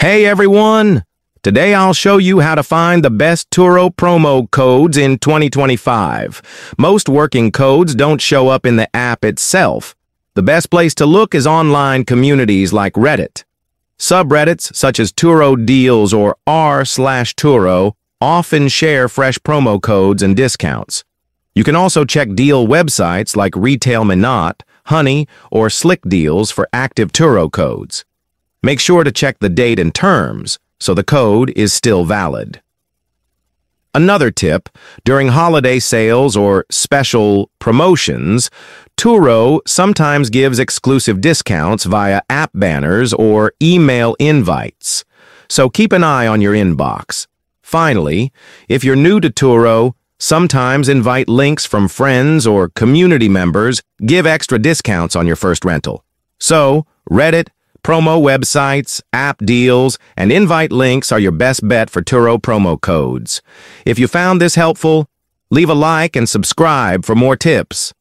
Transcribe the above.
Hey everyone! Today I'll show you how to find the best Turo promo codes in 2025. Most working codes don't show up in the app itself. The best place to look is online communities like Reddit. Subreddits such as Turo Deals or r/Turo often share fresh promo codes and discounts. You can also check deal websites like Retail Minot, Honey, or Slick Deals for active Turo codes. Make sure to check the date and terms, so the code is still valid. Another tip, during holiday sales or special promotions, Turo sometimes gives exclusive discounts via app banners or email invites, so keep an eye on your inbox. Finally, if you're new to Turo, sometimes invite links from friends or community members give extra discounts on your first rental. So, Reddit, promo websites, app deals, and invite links are your best bet for Turo promo codes. If you found this helpful, leave a like and subscribe for more tips.